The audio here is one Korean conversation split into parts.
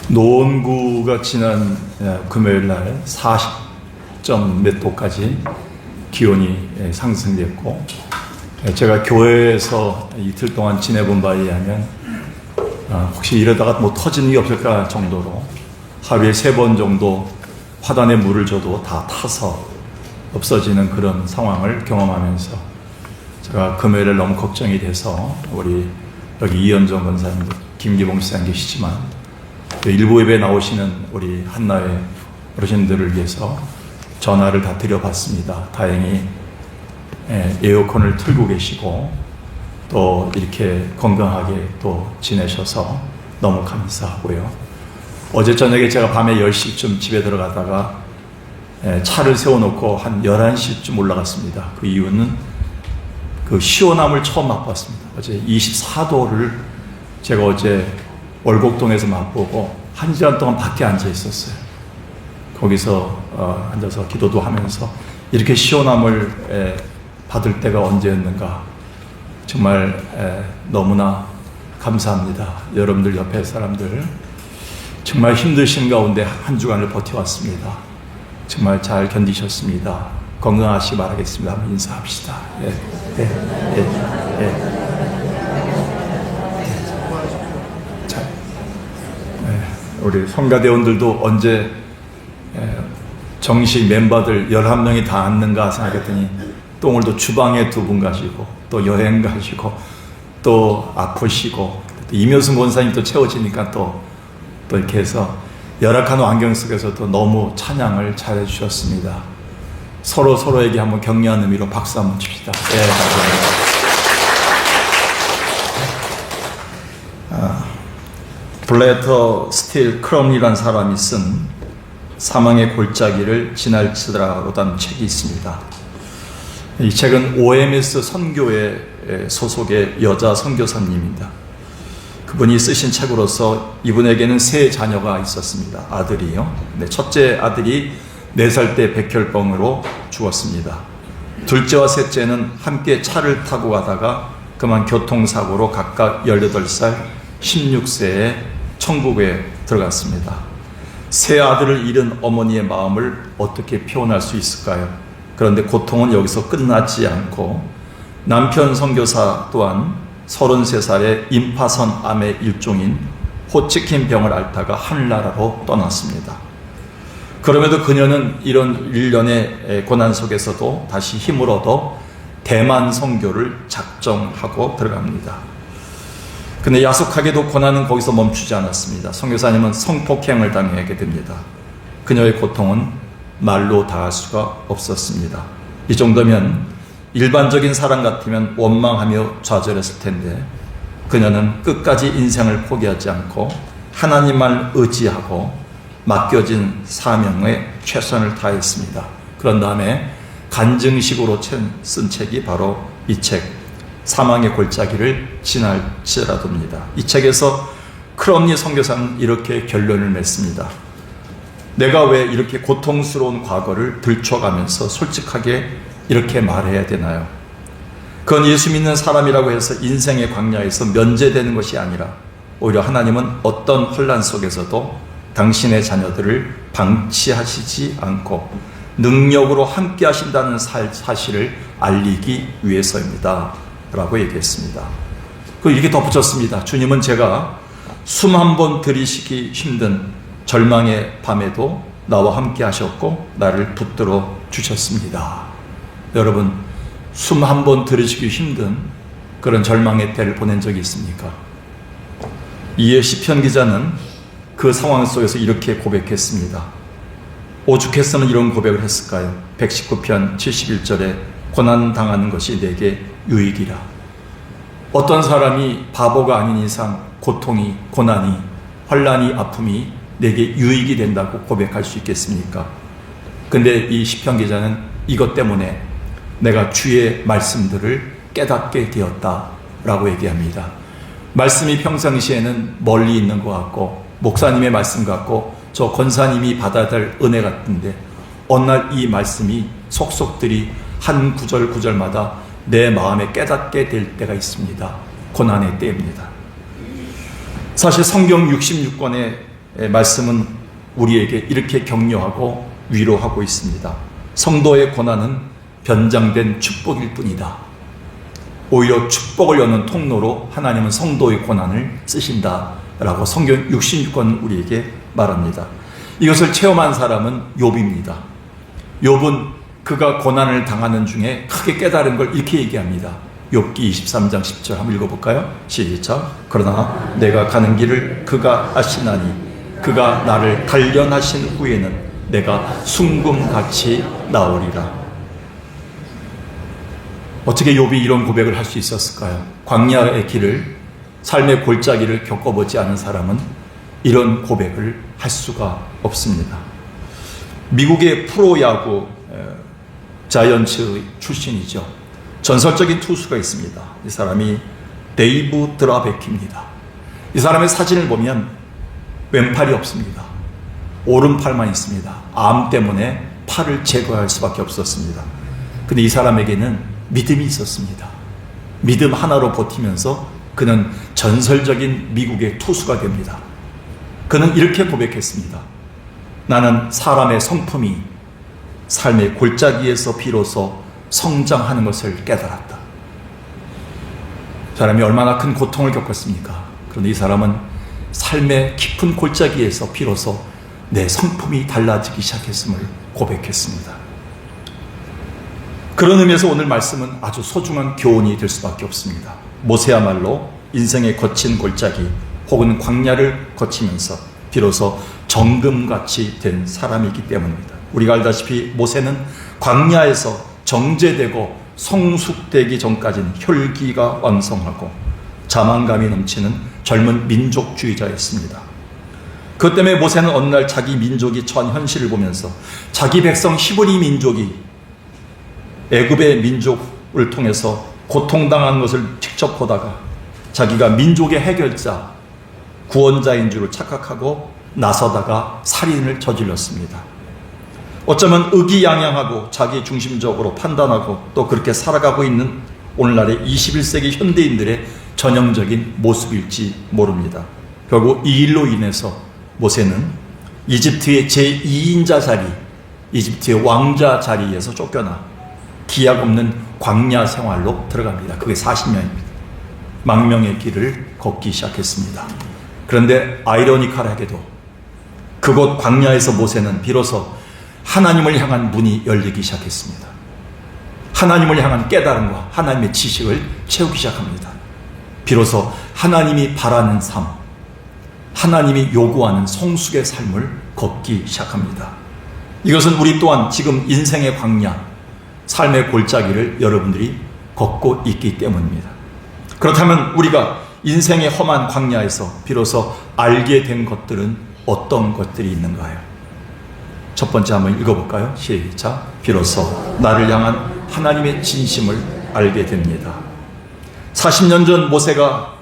노원구가 지난 금요일 날 40점 몇 도까지 기온이 상승됐고, 제가 교회에서 이틀 동안 지내본 바에 의하면 혹시 이러다가 뭐 터지는 게 없을까 정도로 하루에 3번 정도 화단에 물을 줘도 다 타서 없어지는 그런 상황을 경험하면서 제가 금요일에 너무 걱정이 돼서 우리 여기 이현정 권사님, 김기봉 시장 계시지만 일부 예배에 나오시는 우리 한나회 어르신들을 위해서 전화를 다 드려봤습니다. 다행히 에어컨을 틀고 계시고 또 이렇게 건강하게 또 지내셔서 너무 감사하고요. 어제 저녁에 제가 밤에 10시쯤 집에 들어가다가 차를 세워놓고 한 11시쯤 올라갔습니다. 그 이유는 그 시원함을 처음 맛봤습니다. 어제 24도를 제가 어제 월곡동에서 맛보고 1시간 동안 밖에 앉아 있었어요. 거기서 앉아서 기도도 하면서 이렇게 시원함을 받을 때가 언제였는가. 정말 너무나 감사합니다. 여러분들 옆에 사람들 정말 힘드신 가운데 한 주간을 버텨왔습니다. 정말 잘 견디셨습니다. 건강하시기 바라겠습니다. 한번 인사합시다. 우리 성가대원들도 언제 정식 멤버들 11명이 다 앉는가 생각했더니 또 오늘도 주방에 2분 가시고 또 여행 가시고 또 아프시고 또 이묘순 권사님 또 채워지니까 또 이렇게 해서 열악한 환경 속에서도 너무 찬양을 잘 해주셨습니다. 서로에게 한번 격려하는 의미로 박수 한번 칩시다. 블레터 스틸 크롬이라는 사람이 쓴 사망의 골짜기를 지날치더라라는 책이 있습니다. 이 책은 OMS 선교회 소속의 여자 선교사님입니다. 그분이 쓰신 책으로서 이분에게는 3 자녀가 있었습니다. 아들이요. 첫째 아들이 4살 때 백혈병으로 죽었습니다. 둘째와 셋째는 함께 차를 타고 가다가 그만 교통사고로 각각 18살, 16세에 천국에 들어갔습니다. 3 아들을 잃은 어머니의 마음을 어떻게 표현할 수 있을까요? 그런데 고통은 여기서 끝나지 않고 남편 선교사 또한 33살의 임파선 암의 일종인 호치킨 병을 앓다가 하늘나라로 떠났습니다. 그럼에도 그녀는 이런 일련의 고난 속에서도 다시 힘을 얻어 대만 선교를 작정하고 들어갑니다. 근데 야속하게도 고난은 거기서 멈추지 않았습니다. 선교사님은 성폭행을 당하게 됩니다. 그녀의 고통은 말로 다할 수가 없었습니다. 이 정도면 일반적인 사람 같으면 원망하며 좌절했을 텐데 그녀는 끝까지 인생을 포기하지 않고 하나님만 의지하고 맡겨진 사명에 최선을 다했습니다. 그런 다음에 간증식으로 쓴 책이 바로 이 책, 사망의 골짜기를 지날지라도입니다. 이 책에서 크롬니 선교사는 이렇게 결론을 맺습니다. 내가 왜 이렇게 고통스러운 과거를 들춰가면서 솔직하게 이렇게 말해야 되나요? 그건 예수 믿는 사람이라고 해서 인생의 광야에서 면제되는 것이 아니라 오히려 하나님은 어떤 혼란 속에서도 당신의 자녀들을 방치하시지 않고 능력으로 함께 하신다는 사실을 알리기 위해서입니다. 라고 얘기했습니다. 그리고 이렇게 덧붙였습니다. 주님은 제가 숨 한 번 들이쉬기 힘든 절망의 밤에도 나와 함께 하셨고 나를 붙들어 주셨습니다. 여러분, 숨 한 번 들이쉬기 힘든 그런 절망의 때를 보낸 적이 있습니까? 이에 시편 기자는 그 상황 속에서 이렇게 고백했습니다. 오죽했으면 이런 고백을 했을까요? 119편 71절에 고난당하는 것이 내게 유익이라. 어떤 사람이 바보가 아닌 이상 고통이, 고난이, 환난이, 아픔이 내게 유익이 된다고 고백할 수 있겠습니까? 근데 이 시편 기자는 이것 때문에 내가 주의 말씀들을 깨닫게 되었다라고 얘기합니다. 말씀이 평상시에는 멀리 있는 것 같고 목사님의 말씀 같고 저 권사님이 받아야 될 은혜 같은데 어느 날 이 말씀이 속속들이 한 구절마다 내 마음에 깨닫게 될 때가 있습니다. 고난의 때입니다. 사실 성경 66권에 말씀은 우리에게 이렇게 격려하고 위로하고 있습니다. 성도의 고난은 변장된 축복일 뿐이다. 오히려 축복을 여는 통로로 하나님은 성도의 고난을 쓰신다라고 성경 66권 우리에게 말합니다. 이것을 체험한 사람은 욥입니다. 욥은 그가 고난을 당하는 중에 크게 깨달은 걸 이렇게 얘기합니다. 욥기 23장 10절 한번 읽어볼까요? 시작. 그러나 내가 가는 길을 그가 아시나니 그가 나를 단련하신 후에는 내가 순금같이 나오리라. 어떻게 욥이 이런 고백을 할 수 있었을까요? 광야의 길을, 삶의 골짜기를 겪어보지 않은 사람은 이런 고백을 할 수가 없습니다. 미국의 프로야구 자이언츠 출신이죠. 전설적인 투수가 있습니다. 이 사람이 데이브 드라베키입니다. 이 사람의 사진을 보면 왼팔이 없습니다. 오른팔만 있습니다. 암 때문에 팔을 제거할 수밖에 없었습니다. 근데 이 사람에게는 믿음이 있었습니다. 믿음 하나로 버티면서 그는 전설적인 미국의 투수가 됩니다. 그는 이렇게 고백했습니다. 나는 사람의 성품이 삶의 골짜기에서 비로소 성장하는 것을 깨달았다. 사람이 얼마나 큰 고통을 겪었습니까? 그런데 이 사람은 삶의 깊은 골짜기에서 비로소 내 성품이 달라지기 시작했음을 고백했습니다. 그런 의미에서 오늘 말씀은 아주 소중한 교훈이 될 수밖에 없습니다. 모세야말로 인생의 거친 골짜기 혹은 광야를 거치면서 비로소 정금같이 된 사람이기 때문입니다. 우리가 알다시피 모세는 광야에서 정제되고 성숙되기 전까지는 혈기가 왕성하고 자만감이 넘치는 젊은 민족주의자였습니다. 그것 때문에 모세는 어느 날 자기 민족이 처한 현실을 보면서 자기 백성 히브리 민족이 애굽의 민족을 통해서 고통당한 것을 직접 보다가 자기가 민족의 해결자, 구원자인 줄을 착각하고 나서다가 살인을 저질렀습니다. 어쩌면 의기양양하고 자기 중심적으로 판단하고 또 그렇게 살아가고 있는 오늘날의 21세기 현대인들의 전형적인 모습일지 모릅니다. 결국 이 일로 인해서 모세는 이집트의 제2인자 자리, 이집트의 왕자 자리에서 쫓겨나 기약 없는 광야 생활로 들어갑니다. 그게 40년입니다. 망명의 길을 걷기 시작했습니다. 그런데 아이러니컬하게도 그곳 광야에서 모세는 비로소 하나님을 향한 문이 열리기 시작했습니다. 하나님을 향한 깨달음과 하나님의 지식을 채우기 시작합니다. 비로소 하나님이 바라는 삶, 하나님이 요구하는 성숙의 삶을 걷기 시작합니다. 이것은 우리 또한 지금 인생의 광야, 삶의 골짜기를 여러분들이 걷고 있기 때문입니다. 그렇다면 우리가 인생의 험한 광야에서 비로소 알게 된 것들은 어떤 것들이 있는가요? 첫 번째 한번 읽어볼까요? 시작. 비로소 나를 향한 하나님의 진심을 알게 됩니다. 40년 전 모세가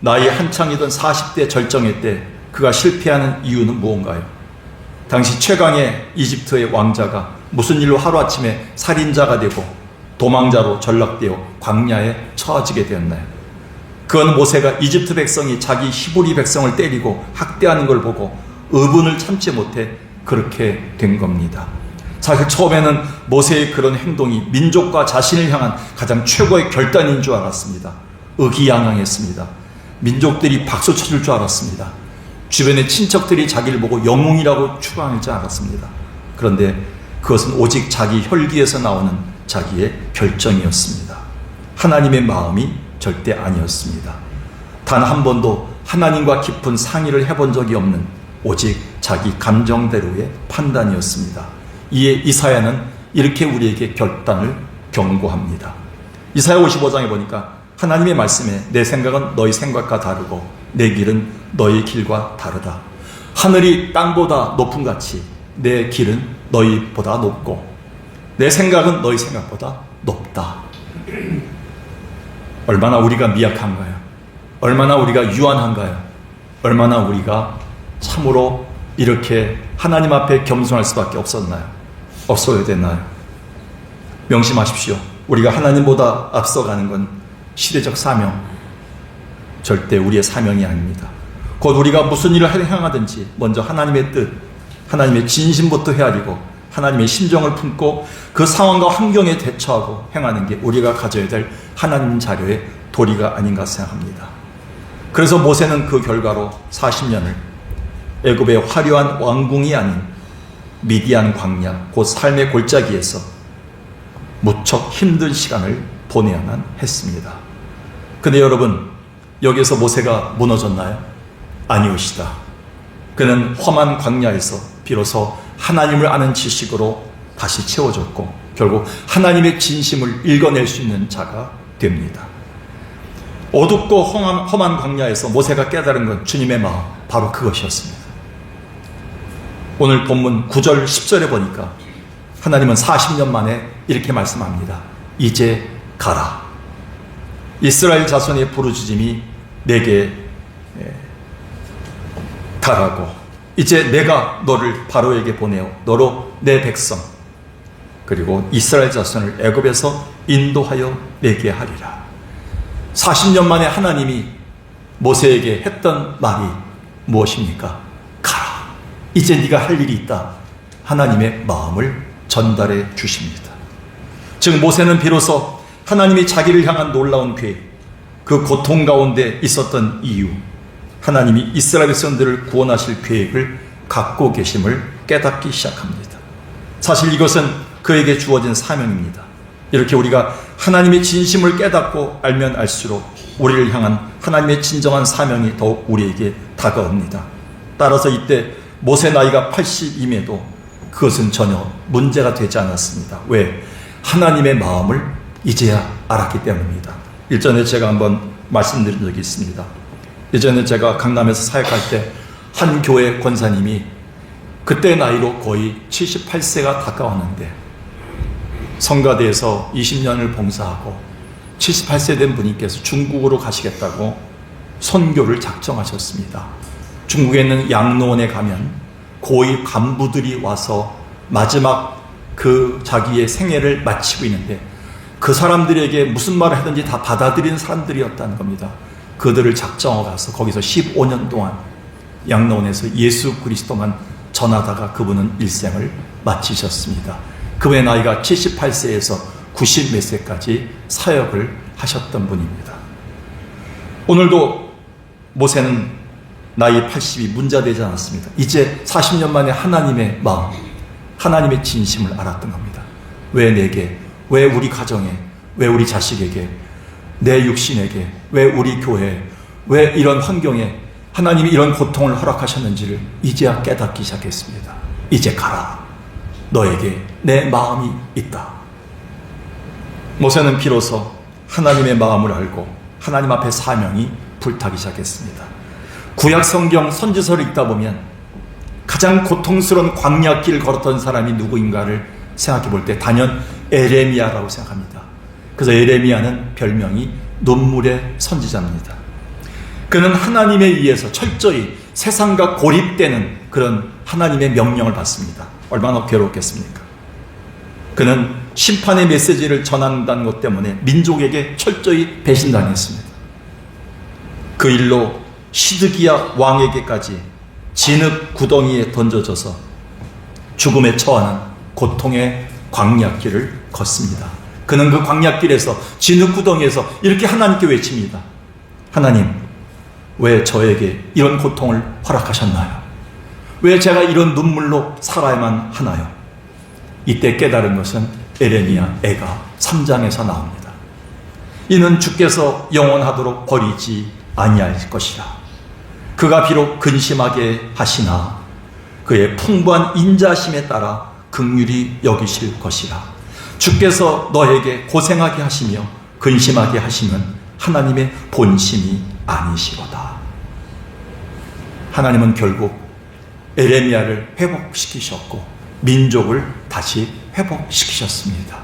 나이 한창이던 40대 절정의 때 그가 실패하는 이유는 무언가요? 당시 최강의 이집트의 왕자가 무슨 일로 하루아침에 살인자가 되고 도망자로 전락되어 광야에 처해지게 되었나요? 그건 모세가 이집트 백성이 자기 히브리 백성을 때리고 학대하는 걸 보고 의분을 참지 못해 그렇게 된 겁니다. 사실 처음에는 모세의 그런 행동이 민족과 자신을 향한 가장 최고의 결단인 줄 알았습니다. 의기양양했습니다. 민족들이 박수 쳐줄 줄 알았습니다. 주변의 친척들이 자기를 보고 영웅이라고 추앙하지 않았습니다. 그런데 그것은 오직 자기 혈기에서 나오는 자기의 결정이었습니다. 하나님의 마음이 절대 아니었습니다. 단 한 번도 하나님과 깊은 상의를 해본 적이 없는 오직 자기 감정대로의 판단이었습니다. 이에 이사야는 이렇게 우리에게 결단을 경고합니다. 이사야 55장에 보니까 하나님의 말씀에 내 생각은 너희 생각과 다르고 내 길은 너희 길과 다르다. 하늘이 땅보다 높음 같이 내 길은 너희보다 높고 내 생각은 너희 생각보다 높다. 얼마나 우리가 미약한가요? 얼마나 우리가 유한한가요? 얼마나 우리가 참으로 이렇게 하나님 앞에 겸손할 수밖에 없었나요? 없어야 됐나요? 명심하십시오. 우리가 하나님보다 앞서가는 건 시대적 사명, 절대 우리의 사명이 아닙니다. 곧 우리가 무슨 일을 행하든지 먼저 하나님의 뜻, 하나님의 진심부터 헤아리고 하나님의 심정을 품고 그 상황과 환경에 대처하고 행하는 게 우리가 가져야 될 하나님 자료의 도리가 아닌가 생각합니다. 그래서 모세는 그 결과로 40년을 애굽의 화려한 왕궁이 아닌 미디안 광야, 곧 삶의 골짜기에서 무척 힘든 시간을 보내야만 했습니다. 근데 여러분, 여기서 모세가 무너졌나요? 아니오시다. 그는 험한 광야에서 비로소 하나님을 아는 지식으로 다시 채워졌고 결국 하나님의 진심을 읽어낼 수 있는 자가 됩니다. 어둡고 험한 광야에서 모세가 깨달은 건 주님의 마음, 바로 그것이었습니다. 오늘 본문 9절 10절에 보니까 하나님은 40년 만에 이렇게 말씀합니다. 이제 가라. 이스라엘 자손의 부르짖음이 내게 가라고, 이제 내가 너를 바로에게 보내어 너로 내 백성 그리고 이스라엘 자손을 애굽에서 인도하여 내게 하리라. 40년 만에 하나님이 모세에게 했던 말이 무엇입니까? 가라. 이제 네가 할 일이 있다. 하나님의 마음을 전달해 주십니다. 즉 모세는 비로소 하나님이 자기를 향한 놀라운 계획, 그 고통 가운데 있었던 이유, 하나님이 이스라엘 백성들을 구원하실 계획을 갖고 계심을 깨닫기 시작합니다. 사실 이것은 그에게 주어진 사명입니다. 이렇게 우리가 하나님의 진심을 깨닫고 알면 알수록 우리를 향한 하나님의 진정한 사명이 더욱 우리에게 다가옵니다. 따라서 이때 모세 나이가 80임에도 그것은 전혀 문제가 되지 않았습니다. 왜? 하나님의 마음을 이제야 알았기 때문입니다. 일전에 제가 한번 말씀드린 적이 있습니다. 예전에 제가 강남에서 사역할 때 한 교회 권사님이 그때 나이로 거의 78세가 가까웠는데 성가대에서 20년을 봉사하고 78세 된 분께서 중국으로 가시겠다고 선교를 작정하셨습니다. 중국에 있는 양로원에 가면 고위 간부들이 와서 마지막 그 자기의 생애를 마치고 있는데 그 사람들에게 무슨 말을 하든지 다 받아들이는 사람들이었다는 겁니다. 그들을 작정하고 가서 거기서 15년 동안 양로원에서 예수 그리스도만 전하다가 그분은 일생을 마치셨습니다. 그분의 나이가 78세에서 90 몇 세까지 사역을 하셨던 분입니다. 오늘도 모세는 나이 80이 문자되지 않았습니다. 이제 40년 만에 하나님의 마음, 하나님의 진심을 알았던 겁니다. 왜 내게, 왜 우리 가정에, 왜 우리 자식에게, 내 육신에게, 왜 우리 교회에, 왜 이런 환경에 하나님이 이런 고통을 허락하셨는지를 이제야 깨닫기 시작했습니다. 이제 가라. 너에게 내 마음이 있다. 모세는 비로소 하나님의 마음을 알고 하나님 앞에 사명이 불타기 시작했습니다. 구약 성경 선지서를 읽다 보면 가장 고통스러운 광야길을 걸었던 사람이 누구인가를 생각해 볼 때 단연 에레미야라고 생각합니다. 그래서 에레미야는 별명이 눈물의 선지자입니다. 그는 하나님에 의해서 철저히 세상과 고립되는 그런 하나님의 명령을 받습니다. 얼마나 괴롭겠습니까? 그는 심판의 메시지를 전한다는 것 때문에 민족에게 철저히 배신당했습니다. 그 일로 시드기야 왕에게까지 진흙 구덩이에 던져져서 죽음에 처하는 고통의 광야길을 걷습니다. 그는 그 광야길에서 진흙 구덩이에서 이렇게 하나님께 외칩니다. 하나님, 왜 저에게 이런 고통을 허락하셨나요? 왜 제가 이런 눈물로 살아야만 하나요? 이때 깨달은 것은 에레미야 애가 3장에서 나옵니다. 이는 주께서 영원하도록 버리지 아니할 것이라. 그가 비록 근심하게 하시나 그의 풍부한 인자심에 따라 긍휼히 여기실 것이라. 주께서 너에게 고생하게 하시며 근심하게 하시면 하나님의 본심이 아니시로다. 하나님은 결국 에레미야를 회복시키셨고 민족을 다시 회복시키셨습니다.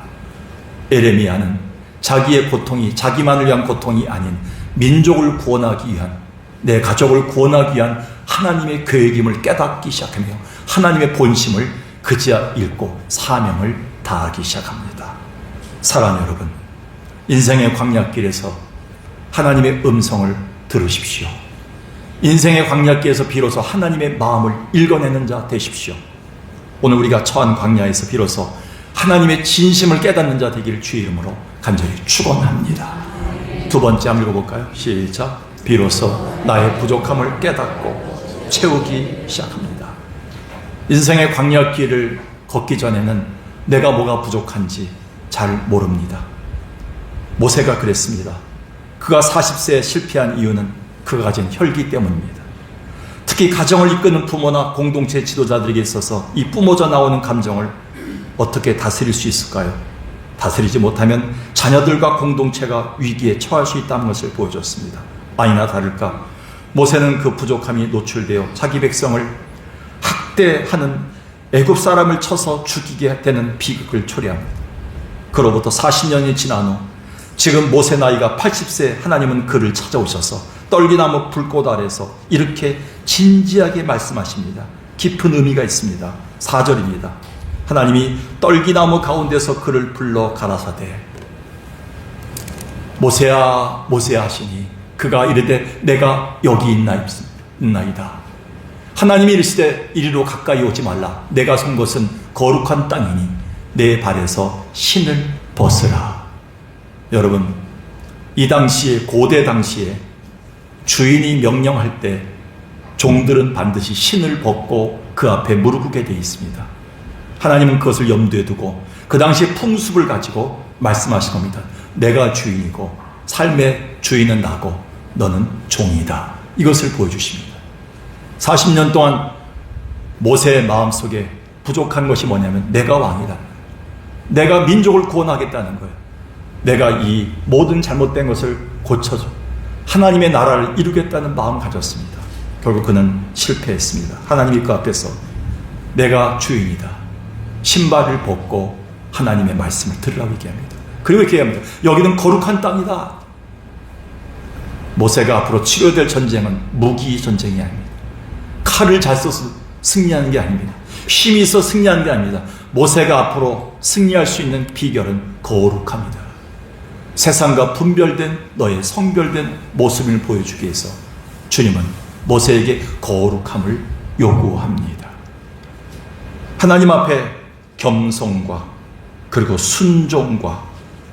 에레미야는 자기의 고통이 자기만을 위한 고통이 아닌 민족을 구원하기 위한, 내 가족을 구원하기 위한 하나님의 계획임을 깨닫기 시작하며 하나님의 본심을 그제야 읽고 사명을 다하기 시작합니다. 사랑하는 여러분, 인생의 광야길에서 하나님의 음성을 들으십시오. 인생의 광야길에서 비로소 하나님의 마음을 읽어내는 자 되십시오. 오늘 우리가 처한 광야에서 비로소 하나님의 진심을 깨닫는 자 되기를 주의 이름으로 간절히 축원합니다. 두 번째 한번 읽어볼까요? 시작. 비로소 나의 부족함을 깨닫고 채우기 시작합니다. 인생의 광야길을 걷기 전에는 내가 뭐가 부족한지 잘 모릅니다. 모세가 그랬습니다. 그가 40세에 실패한 이유는 그가 가진 혈기 때문입니다. 특히 가정을 이끄는 부모나 공동체 지도자들에게 있어서 이 뿜어져 나오는 감정을 어떻게 다스릴 수 있을까요? 다스리지 못하면 자녀들과 공동체가 위기에 처할 수 있다는 것을 보여줬습니다. 아니나 다를까 모세는 그 부족함이 노출되어 자기 백성을 학대하는 애굽 사람을 쳐서 죽이게 되는 비극을 초래합니다. 그로부터 40년이 지난 후 지금 모세 나이가 80세 하나님은 그를 찾아오셔서 떨기나무 불꽃 아래서 이렇게 진지하게 말씀하십니다. 깊은 의미가 있습니다. 4절입니다. 하나님이 떨기나무 가운데서 그를 불러 가라사대 모세야 모세야 하시니 그가 이르되 내가 여기 있나이다. 하나님이 이르시되 이리로 가까이 오지 말라. 내가 선 곳은 거룩한 땅이니 내 발에서 신을 벗으라. 여러분, 이 당시에 고대 당시에 주인이 명령할 때 종들은 반드시 신을 벗고 그 앞에 무릎 꿇게 되어 있습니다. 하나님은 그것을 염두에 두고 그 당시의 풍습을 가지고 말씀하신 겁니다. 내가 주인이고 삶의 주인은 나고 너는 종이다. 이것을 보여주십니다. 40년 동안 모세의 마음속에 부족한 것이 뭐냐면 내가 왕이다. 내가 민족을 구원하겠다는 거예요. 내가 이 모든 잘못된 것을 고쳐줘 하나님의 나라를 이루겠다는 마음을 가졌습니다. 결국 그는 실패했습니다. 하나님이 그 앞에서 내가 주인이다. 신발을 벗고 하나님의 말씀을 들으라고 얘기합니다. 그리고 이렇게 얘기합니다. 여기는 거룩한 땅이다. 모세가 앞으로 치러야 될 전쟁은 무기 전쟁이 아닙니다. 칼을 잘 써서 승리하는 게 아닙니다. 힘이 있어 승리하는 게 아닙니다. 모세가 앞으로 승리할 수 있는 비결은 거룩함이다. 세상과 분별된 너의 성별된 모습을 보여주기 위해서 주님은 모세에게 거룩함을 요구합니다. 하나님 앞에 겸손과 그리고 순종과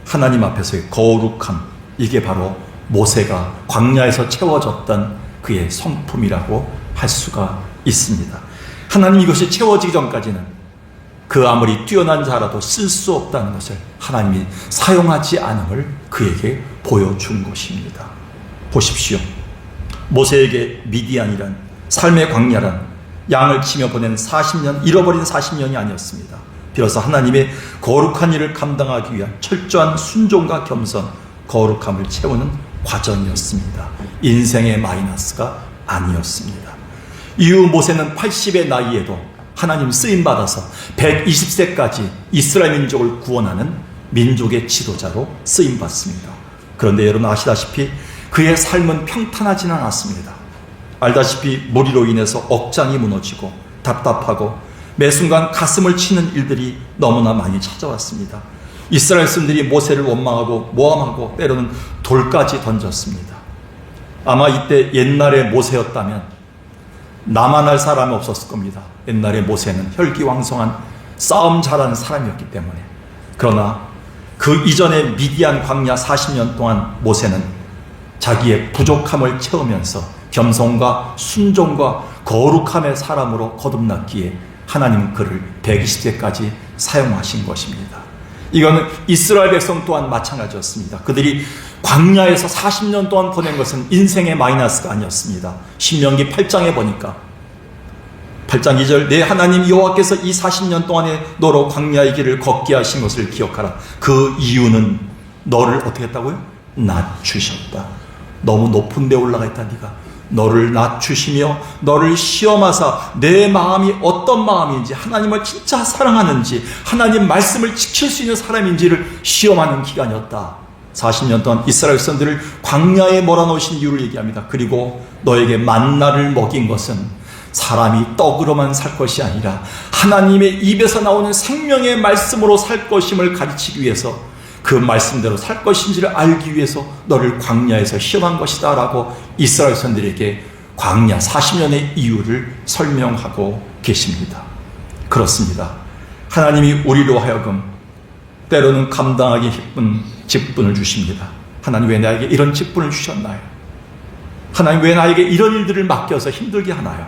하나님 앞에서의 거룩함, 이게 바로 모세가 광야에서 채워졌던 그의 성품이라고 할 수가 있습니다. 하나님 이것이 채워지기 전까지는 그 아무리 뛰어난 자라도 쓸 수 없다는 것을 하나님이 사용하지 않음을 그에게 보여준 것입니다. 보십시오. 모세에게 미디안이란 삶의 광야란 양을 치며 보낸 40년, 잃어버린 40년이 아니었습니다. 비로소 하나님의 거룩한 일을 감당하기 위한 철저한 순종과 겸손, 거룩함을 채우는 과정이었습니다. 인생의 마이너스가 아니었습니다. 이후 모세는 80의 나이에도 하나님 쓰임받아서 120세까지 이스라엘 민족을 구원하는 민족의 지도자로 쓰임받습니다. 그런데 여러분 아시다시피 그의 삶은 평탄하지는 않았습니다. 알다시피 무리로 인해서 억장이 무너지고 답답하고 매 순간 가슴을 치는 일들이 너무나 많이 찾아왔습니다. 이스라엘 사람들이 모세를 원망하고 모함하고 때로는 돌까지 던졌습니다. 아마 이때 옛날의 모세였다면 나만할 사람이 없었을 겁니다. 옛날의 모세는 혈기왕성한 싸움 잘하는 사람이었기 때문에. 그러나 그 이전의 미디안 광야 40년 동안 모세는 자기의 부족함을 채우면서 겸손과 순종과 거룩함의 사람으로 거듭났기에 하나님은 그를 120세까지 사용하신 것입니다. 이거는 이스라엘 백성 또한 마찬가지였습니다. 그들이 광야에서 40년 동안 보낸 것은 인생의 마이너스가 아니었습니다. 신명기 8장에 보니까 8장 2절 내 하나님 여호와께서 이 40년 동안에 너로 광야의 길을 걷게 하신 것을 기억하라. 그 이유는 너를 어떻게 했다고요? 낮추셨다. 너무 높은 데 올라가 있다. 네가 너를 낮추시며 너를 시험하사 내 마음이 어떤 마음인지, 하나님을 진짜 사랑하는지, 하나님 말씀을 지킬 수 있는 사람인지를 시험하는 기간이었다. 40년 동안 이스라엘 백성들을 광야에 몰아넣으신 이유를 얘기합니다. 그리고 너에게 만나를 먹인 것은 사람이 떡으로만 살 것이 아니라 하나님의 입에서 나오는 생명의 말씀으로 살 것임을 가르치기 위해서, 그 말씀대로 살 것인지를 알기 위해서 너를 광야에서 시험한 것이다 라고 이스라엘 백성들에게 광야 40년의 이유를 설명하고 계십니다. 그렇습니다. 하나님이 우리로 하여금 때로는 감당하기 힘든 직분을 주십니다. 하나님 왜 나에게 이런 직분을 주셨나요? 하나님 왜 나에게 이런 일들을 맡겨서 힘들게 하나요?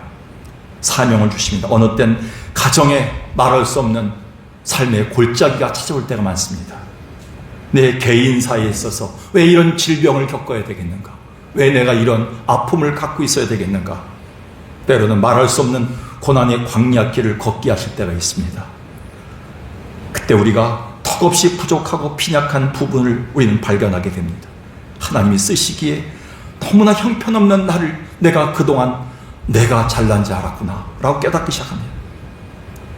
사명을 주십니다. 어느 땐 가정에 말할 수 없는 삶의 골짜기가 찾아올 때가 많습니다. 내 개인사에 있어서 왜 이런 질병을 겪어야 되겠는가? 왜 내가 이런 아픔을 갖고 있어야 되겠는가? 때로는 말할 수 없는 고난의 광야길을 걷게 하실 때가 있습니다. 그때 우리가 턱없이 부족하고 빈약한 부분을 우리는 발견하게 됩니다. 하나님이 쓰시기에 너무나 형편없는 나를 내가 그동안 내가 잘난지 알았구나 라고 깨닫기 시작합니다.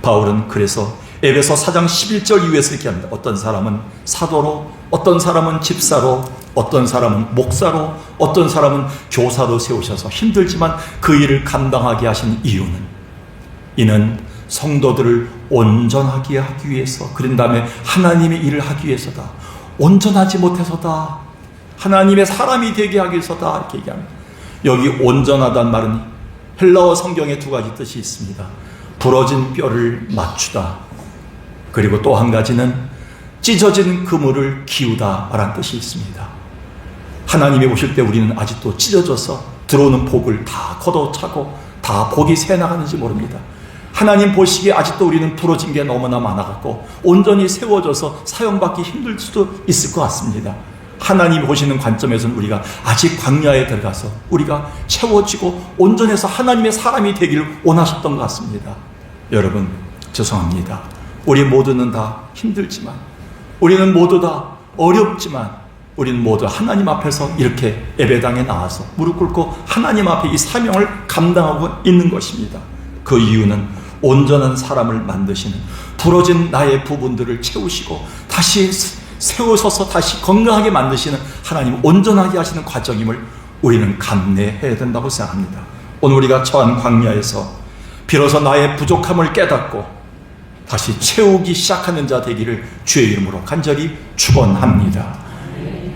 바울은 그래서 에베소 4장 11절 이후에서 이렇게 합니다. 어떤 사람은 사도로, 어떤 사람은 집사로, 어떤 사람은 목사로, 어떤 사람은 교사로 세우셔서 힘들지만 그 일을 감당하게 하신 이유는 이는 성도들을 온전하게 하기 위해서, 그런 다음에 하나님의 일을 하기 위해서다. 온전하지 못해서다. 하나님의 사람이 되게 하기 위해서다. 이렇게 얘기합니다. 여기 온전하다는 말은 헬라어 성경에 두 가지 뜻이 있습니다. 부러진 뼈를 맞추다. 그리고 또 한 가지는 찢어진 그물을 기우다 라는 뜻이 있습니다. 하나님이 오실 때 우리는 아직도 찢어져서 들어오는 복을 다 걷어차고 다 복이 새나가는지 모릅니다. 하나님 보시기에 아직도 우리는 부러진 게 너무나 많아갖고 온전히 세워져서 사용받기 힘들 수도 있을 것 같습니다. 하나님 보시는 관점에서는 우리가 아직 광야에 들어가서 우리가 채워지고 온전해서 하나님의 사람이 되기를 원하셨던 것 같습니다. 여러분 죄송합니다. 우리 모두는 다 힘들지만, 우리는 모두 다 어렵지만, 우리는 모두 하나님 앞에서 이렇게 예배당에 나와서 무릎 꿇고 하나님 앞에 이 사명을 감당하고 있는 것입니다. 그 이유는 온전한 사람을 만드시는, 부러진 나의 부분들을 채우시고 다시 세우셔서 다시 건강하게 만드시는 하나님, 온전하게 하시는 과정임을 우리는 감내해야 된다고 생각합니다. 오늘 우리가 처한 광야에서 비로소 나의 부족함을 깨닫고 다시 채우기 시작하는 자 되기를 주의 이름으로 간절히 축원합니다.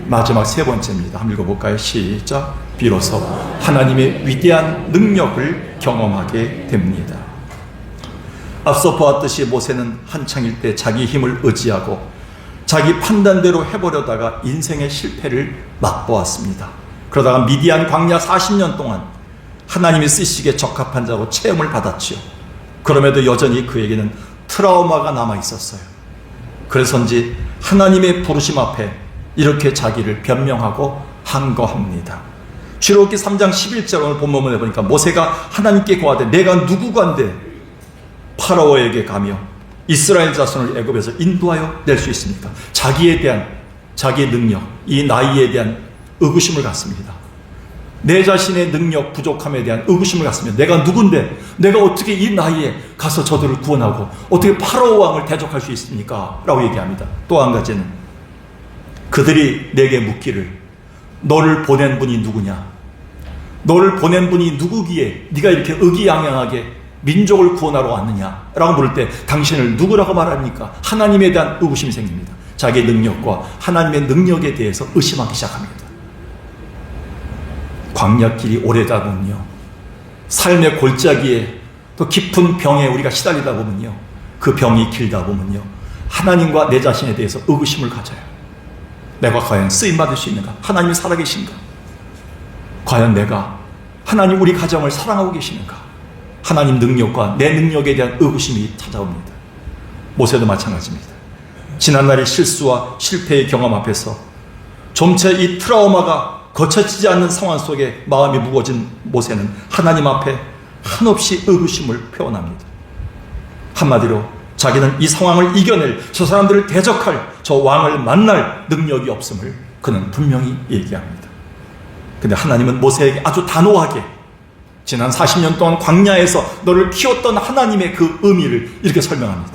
마지막 세 번째입니다. 한번 읽어볼까요? 시작. 비로소 하나님의 위대한 능력을 경험하게 됩니다. 앞서 보았듯이 모세는 한창일 때 자기 힘을 의지하고 자기 판단대로 해보려다가 인생의 실패를 맛보았습니다. 그러다가 미디안 광야 40년 동안 하나님이 쓰시기에 적합한 자로 체험을 받았지요. 그럼에도 여전히 그에게는 트라우마가 남아 있었어요. 그래서인지 하나님의 부르심 앞에 이렇게 자기를 변명하고 항거합니다. 출애굽기 3장 11절 오늘 본문에 보니까 모세가 하나님께 고하되 내가 누구간데 파라오에게 가며 이스라엘 자손을 애굽에서 인도하여 낼 수 있습니까? 자기에 대한 자기의 능력, 이 나이에 대한 의구심을 갖습니다. 내 자신의 능력 부족함에 대한 의구심을 갖습니다. 내가 누군데 내가 어떻게 이 나이에 가서 저들을 구원하고 어떻게 파라오 왕을 대적할 수 있습니까? 라고 얘기합니다. 또 한 가지는 그들이 내게 묻기를 너를 보낸 분이 누구냐? 너를 보낸 분이 누구기에 네가 이렇게 의기양양하게 민족을 구원하러 왔느냐? 라고 물을 때 당신을 누구라고 말합니까? 하나님에 대한 의구심이 생깁니다. 자기의 능력과 하나님의 능력에 대해서 의심하기 시작합니다. 광야길이 오래다 보면요, 삶의 골짜기에 또 깊은 병에 우리가 시달리다 보면요, 그 병이 길다 보면요, 하나님과 내 자신에 대해서 의구심을 가져요. 내가 과연 쓰임받을 수 있는가? 하나님이 살아계신가? 과연 내가 하나님 우리 가정을 사랑하고 계시는가? 하나님 능력과 내 능력에 대한 의구심이 찾아옵니다. 모세도 마찬가지입니다. 지난날의 실수와 실패의 경험 앞에서 점차 이 트라우마가 거쳐지지 않는 상황 속에 마음이 무거워진 모세는 하나님 앞에 한없이 의구심을 표현합니다. 한마디로 자기는 이 상황을 이겨낼, 저 사람들을 대적할, 저 왕을 만날 능력이 없음을 그는 분명히 얘기합니다. 근데 하나님은 모세에게 아주 단호하게 지난 40년 동안 광야에서 너를 키웠던 하나님의 그 의미를 이렇게 설명합니다.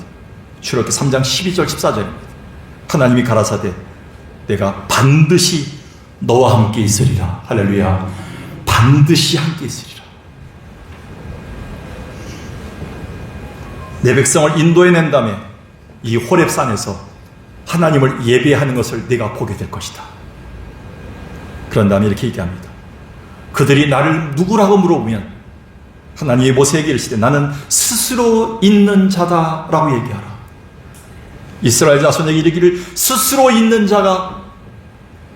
출애굽기 3장 12절 14절입니다. 하나님이 가라사대 내가 반드시 너와 함께 있으리라. 할렐루야. 반드시 함께 있으리라. 내 백성을 인도해낸 다음에 이 호렙산에서 하나님을 예배하는 것을 네가 보게 될 것이다. 그런 다음에 이렇게 얘기합니다. 그들이 나를 누구라고 물어보면 하나님이 모세에게 이르시되 나는 스스로 있는 자다라고 얘기하라. 이스라엘 자손에게 이르기를 스스로 있는 자가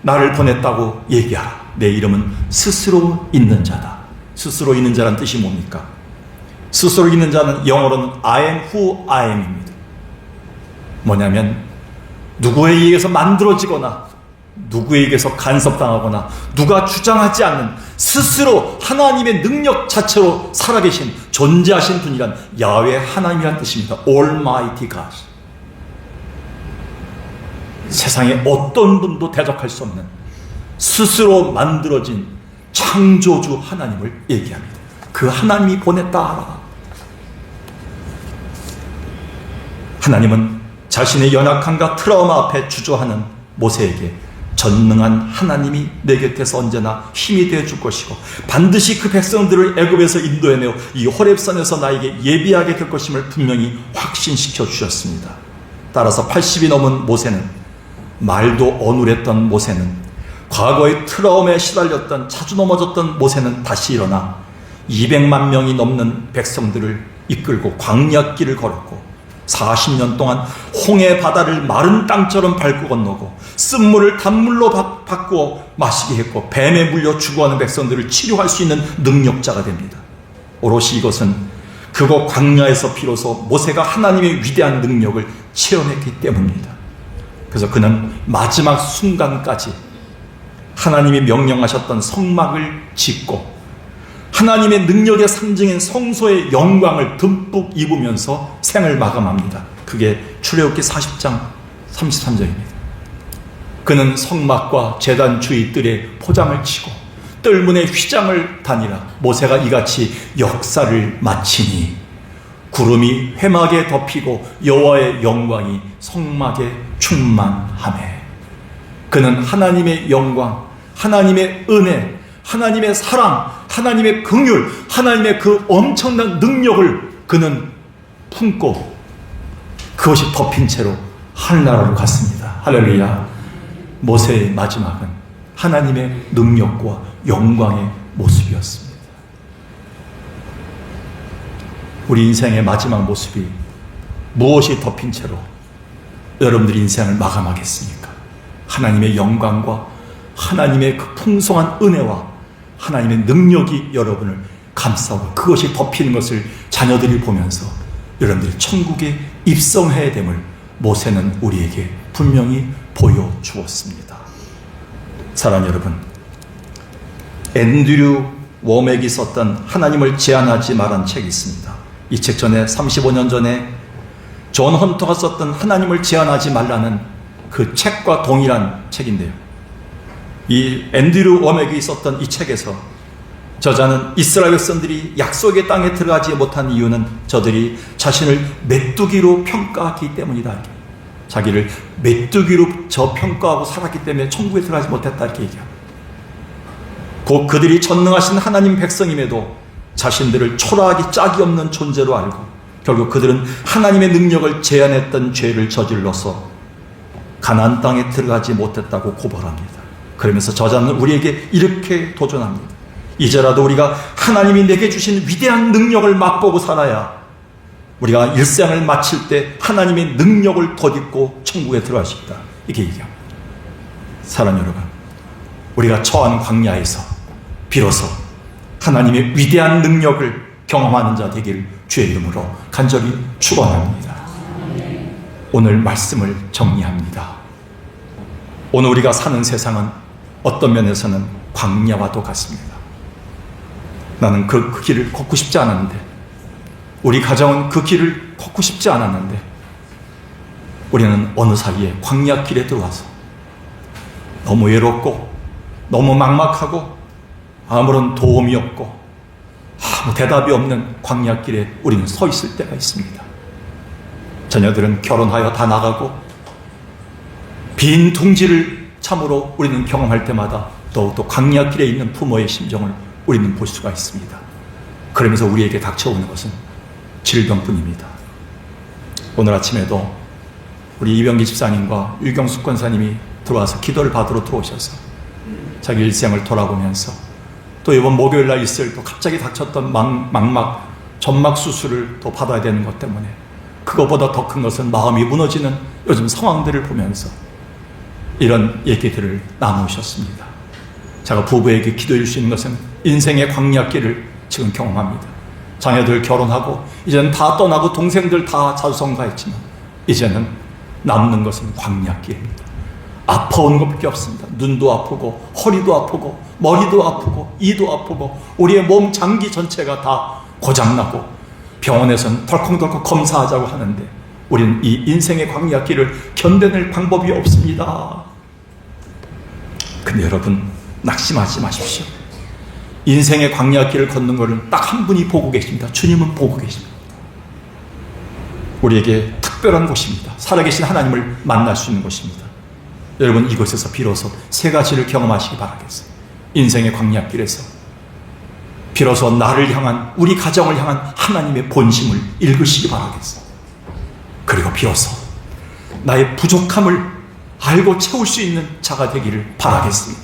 나를 보냈다고 얘기하라. 내 이름은 스스로 있는 자다. 스스로 있는 자란 뜻이 뭡니까? 스스로 있는 자는 영어로는 I am who I am입니다. 뭐냐면 누구에 의해서 만들어지거나 누구에게서 간섭당하거나 누가 주장하지 않는 스스로 하나님의 능력 자체로 살아계신 존재하신 분이란 야훼 하나님이란 뜻입니다. Almighty God. 세상에 어떤 분도 대적할 수 없는 스스로 만들어진 창조주 하나님을 얘기합니다. 그 하나님이 보냈다. 하나님은 자신의 연약함과 트라우마 앞에 주저하는 모세에게 전능한 하나님이 내 곁에서 언제나 힘이 되어줄 것이고 반드시 그 백성들을 애굽에서 인도해내어 이 호렙산에서 나에게 예비하게 될 것임을 분명히 확신시켜 주셨습니다. 따라서 80이 넘은 모세는, 말도 어눌했던 모세는, 과거의 트라우마에 시달렸던, 자주 넘어졌던 모세는 다시 일어나 200만 명이 넘는 백성들을 이끌고 광야길을 걸었고 40년 동안 홍해 바다를 마른 땅처럼 밟고 건너고 쓴물을 단물로 바꾸어 마시게 했고 뱀에 물려 죽어가는 백성들을 치료할 수 있는 능력자가 됩니다. 오롯이 이것은 그곳 광야에서 비로소 모세가 하나님의 위대한 능력을 체험했기 때문입니다. 그래서 그는 마지막 순간까지 하나님이 명령하셨던 성막을 짓고 하나님의 능력의 상징인 성소의 영광을 듬뿍 입으면서 생을 마감합니다. 그게 출애굽기 40장 33절입니다. 그는 성막과 제단 주위 뜰에 포장을 치고 뜰문에 휘장을 다니라. 모세가 이같이 역사를 마치니 구름이 회막에 덮이고 여호와의 영광이 성막에 충만하매. 그는 하나님의 영광, 하나님의 은혜, 하나님의 사랑, 하나님의 긍휼, 하나님의 그 엄청난 능력을 그는 품고 그것이 덮인 채로 하늘나라로 갔습니다. 할렐루야. 모세의 마지막은 하나님의 능력과 영광의 모습이었습니다. 우리 인생의 마지막 모습이 무엇이 덮인 채로 여러분들이 인생을 마감하겠습니까? 하나님의 영광과 하나님의 그 풍성한 은혜와 하나님의 능력이 여러분을 감싸고 그것이 덮이는 것을 자녀들이 보면서 여러분들이 천국에 입성해야 됨을 모세는 우리에게 분명히 보여주었습니다. 사랑하는 여러분, 앤드류 워맥이 썼던 하나님을 제한하지 말란 책이 있습니다. 이 책 전에 35년 전에 존 헌터가 썼던 하나님을 제한하지 말라는 그 책과 동일한 책인데요. 이 앤드류 워맥이 썼던 이 책에서 저자는 이스라엘 백성들이 약속의 땅에 들어가지 못한 이유는 저들이 자신을 메뚜기로 평가하기 때문이다. 자기를 메뚜기로 저평가하고 살았기 때문에 천국에 들어가지 못했다 이렇게 얘기합니다. 곧 그들이 전능하신 하나님 백성임에도 자신들을 초라하기 짝이 없는 존재로 알고 결국 그들은 하나님의 능력을 제한했던 죄를 저질러서 가나안 땅에 들어가지 못했다고 고발합니다. 그러면서 저자는 우리에게 이렇게 도전합니다. 이제라도 우리가 하나님이 내게 주신 위대한 능력을 맛보고 살아야 우리가 일생을 마칠 때 하나님의 능력을 덧입고 천국에 들어가십니다. 이렇게 얘기합니다. 사랑하는 여러분, 우리가 처한 광야에서 비로소 하나님의 위대한 능력을 경험하는 자 되기를 주의 이름으로 간절히 축원합니다. 오늘 말씀을 정리합니다. 오늘 우리가 사는 세상은 어떤 면에서는 광야와도 같습니다. 나는 그 길을 걷고 싶지 않았는데, 우리 가정은 그 길을 걷고 싶지 않았는데, 우리는 어느 사이에 광야길에 들어와서 너무 외롭고 너무 막막하고 아무런 도움이 없고 아무 대답이 없는 광야길에 우리는 서 있을 때가 있습니다. 자녀들은 결혼하여 다 나가고 빈 둥지를 참으로 우리는 경험할 때마다 더욱더 광야길에 있는 부모의 심정을 우리는 볼 수가 있습니다. 그러면서 우리에게 닥쳐오는 것은 질병뿐입니다. 오늘 아침에도 우리 이병기 집사님과 유경숙 권사님이 들어와서 기도를 받으러 들어오셔서 자기 일생을 돌아보면서 또 이번 목요일 날 있을 또 갑자기 닥쳤던 망막 점막 수술을 또 받아야 되는 것 때문에 그것보다 더 큰 것은 마음이 무너지는 요즘 상황들을 보면서 이런 얘기들을 나누셨습니다. 제가 부부에게 기도해 줄 수 있는 것은 인생의 광야길을 지금 경험합니다. 자녀들 결혼하고 이제는 다 떠나고 동생들 다 자수성가했지만 이제는 남는 것은 광야길입니다. 아파온 것밖에 없습니다. 눈도 아프고 허리도 아프고 머리도 아프고 이도 아프고 우리의 몸 장기 전체가 다 고장나고 병원에서는 덜컹덜컹 검사하자고 하는데 우리는 이 인생의 광야길을 견뎌낼 방법이 없습니다. 근데 여러분, 낙심하지 마십시오. 인생의 광야길을 걷는 것은 딱 한 분이 보고 계십니다. 주님은 보고 계십니다. 우리에게 특별한 곳입니다. 살아계신 하나님을 만날 수 있는 곳입니다. 여러분, 이곳에서 비로소 세 가지를 경험하시기 바라겠어요. 인생의 광야길에서 비로소 나를 향한, 우리 가정을 향한 하나님의 본심을 읽으시기 바라겠어요. 그리고 비로소 나의 부족함을 알고 채울 수 있는 자가 되기를 바라겠습니다.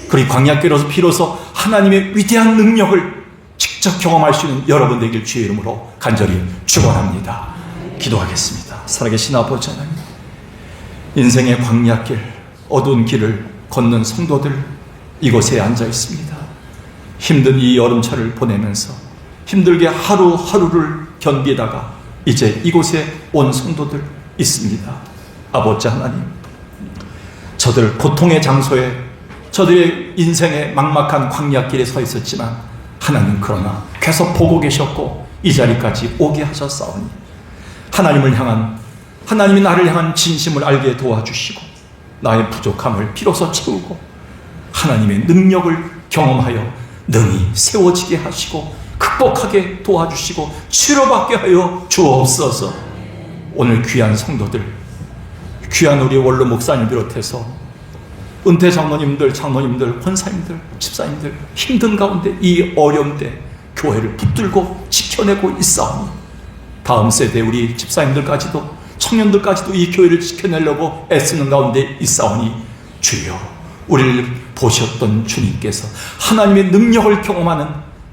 그리고 광야길에서 비로소 하나님의 위대한 능력을 직접 경험할 수 있는 여러분 되길 주의 이름으로 간절히 축원합니다. 기도하겠습니다. 살아계신 아버지 하나님, 인생의 광야길, 어두운 길을 걷는 성도들 이곳에 앉아 있습니다. 힘든 이 여름철을 보내면서 힘들게 하루하루를 견디다가 이제 이곳에 온 성도들 있습니다. 아버지 하나님, 저들 고통의 장소에, 저들의 인생의 막막한 광야길에 서 있었지만 하나님, 그러나 계속 보고 계셨고 이 자리까지 오게 하셨사오니 하나님을 향한, 하나님이 나를 향한 진심을 알게 도와주시고 나의 부족함을 비로소 채우고 하나님의 능력을 경험하여 능히 세워지게 하시고 극복하게 도와주시고 치료받게 하여 주옵소서. 오늘 귀한 성도들, 귀한 우리 원로 목사님 비롯해서 은퇴 장로님들, 장로님들, 권사님들, 집사님들 힘든 가운데 이 어려움 때 교회를 붙들고 지켜내고 있사오니 다음 세대 우리 집사님들까지도 청년들까지도 이 교회를 지켜내려고 애쓰는 가운데 있사오니 주여, 우리를 보셨던 주님께서 하나님의 능력을 경험하는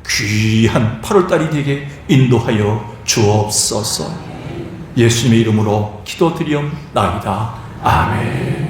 귀한 8월달이 되게 인도하여 주옵소서. 예수님의 이름으로 기도드리옵나이다. 아멘.